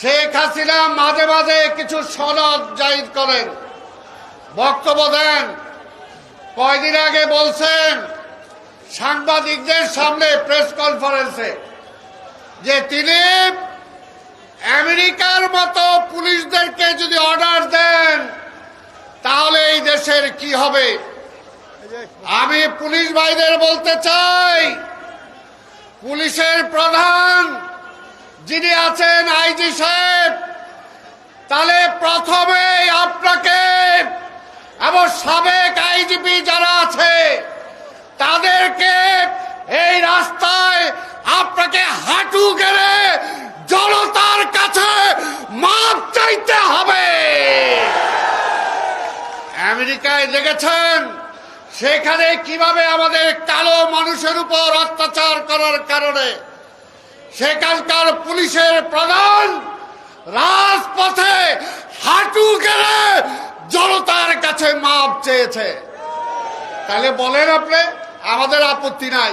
শেখ হাসিনা মাঝে মাঝে কিছু সনদ জাহির করেন, বক্তব্য দেন। কয়দিন আগে বলছেন সাংবাদিকদের সামনে প্রেস কনফারেন্সে যে তিনি আমেরিকার মতো পুলিশদেরকে যদি অর্ডার দেন তাহলে এই দেশের কি হবে। আমি পুলিশ ভাইদের বলতে চাই, পুলিশের প্রধান যিনি আছেন আইজি সাহেব, তাহলে প্রথমে আপনাকে এবং সাবেক আইজিপি যারা আছে তাদেরকে এই রাস্তায় আপনাকে হাঁটু গেড়ে জনতার কাছে মাপ চাইতে হবে। আমেরিকায় দেখেছেন সেখানে কিভাবে আমাদের কালো মানুষের উপর অত্যাচার করার কারণে সেখানকার পুলিশের প্রধান রাজপথে হাঁটু গেড়ে জনতার কাছে মাপ চেয়েছে। তাহলে বলেন আপনি, আমাদের আপত্তি নাই,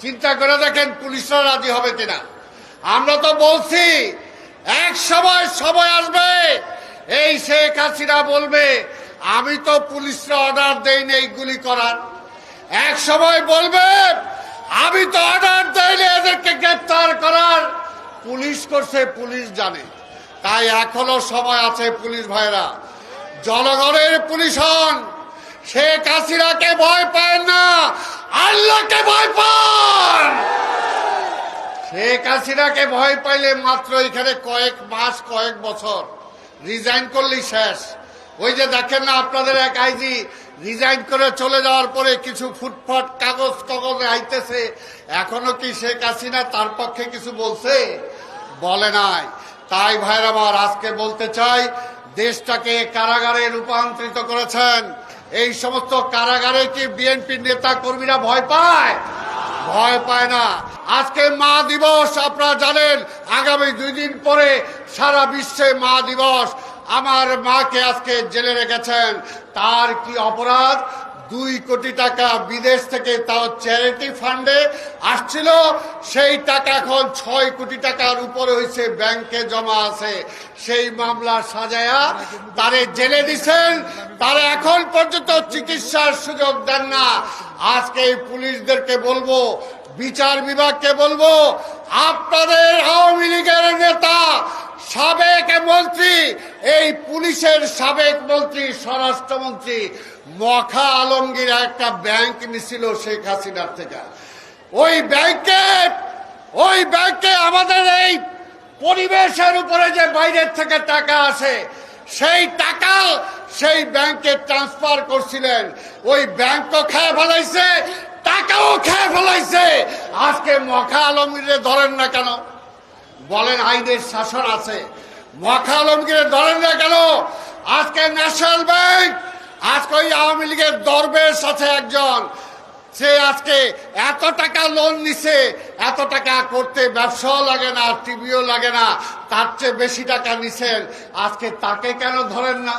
চিন্তা করে দেখেন পুলিশরা রাজি হবে কিনা। আমরা তো বলছি এক সময় আসবে এই শেখ হাসিনা বলবে আমি তো পুলিশরা অর্ডার দেইনি এইগুলি করার। এক সময় বলবে আমি তো অর্ডার দেইনি এদেরকে গ্রেফতার করার, পুলিশ করছে, পুলিশ জানে। তাই এখনো সময় আছে পুলিশ ভাইরা, জনগণের পুলিশ হন। শেখ হাসিনাকে ভয় পায় না, আল্লাহকে ভয় পান। শেখ হাসিনাকে ভয় পাইলে মাত্র এখানে কয়েক মাস কয়েক বছর, রিজাইন করলেই শেষ। ওই যে দেখেন না আপনাদের এক আইজি রিজাইন করে চলে যাওয়ার পরে কিছু ফুটফাট কাগজে আইতেছে, এখনো কি শেখ হাসিনা তার পক্ষে কিছু বলছে? বলে নাই। তাই ভাইরা আমার আজকে বলতে চাই, দেশটাকে কারাগারে রূপান্তরিত করেছেন। এই সমস্ত কারাগারে কি বিএনপির নেতা কর্মীরা ভয় পায়? ভয় পায় না। আজকে মা দিবস, আপনারা জানেন আগামী 2 দিন পরে সারা বিশ্বে মা দিবস। আমার মাকে আজকে জেলে রেখেছেন, তার কি অপরাধ? 2 কোটি টাকা বিদেশ থেকে, তাও চ্যারিটি ফান্ডে আসছিল, সেই টাকা এখন 6 কোটি টাকার উপরে হয়েছে, ব্যাংকে জমা আছে। সেই মামলা সাজায়া তারে জেলে দিছেন, তারা এখন পর্যন্ত চিকিৎসার সুযোগ দেন না। আজকে এই পুলিশদেরকে বলবো, বিচার বিভাগকে বলবো, আপনাদের আওয়ামী লীগের নেতা সাবেক মন্ত্রী, এই পুলিশের সাবেক মন্ত্রী, স্বরাষ্ট্রমন্ত্রী মখা আলমগীর একটা ব্যাংক নিছিল শেখ হাসিনার থেকে। ওই ব্যাংকে আমাদের এই পরিবেশের উপরে যে বাইরের থেকে টাকা আসে, সেই টাকা সেই ব্যাংকে ট্রান্সফার করছিলেন। ওই ব্যাংকও খেয়ে ফেলাইছে, টাকাও খেয়ে ফেলাইছে। আজকে মখা আলমগীরে ধরেন না কেন? বলেন আইনের শাসন আছে, মখা আলমগীরে ধরেন না কেন? আজকে ন্যাশনাল ব্যাংক, আজকে ওই আওয়ামী লীগের দরবেশ আছে একজন, সে আজকে এত টাকা লোন নিছে, এত টাকা করতে ব্যবসাও লাগে না, টিভিও লাগে না, তার চেয়ে বেশি টাকা নিছেন। আজকে তাকে কেন ধরেন না?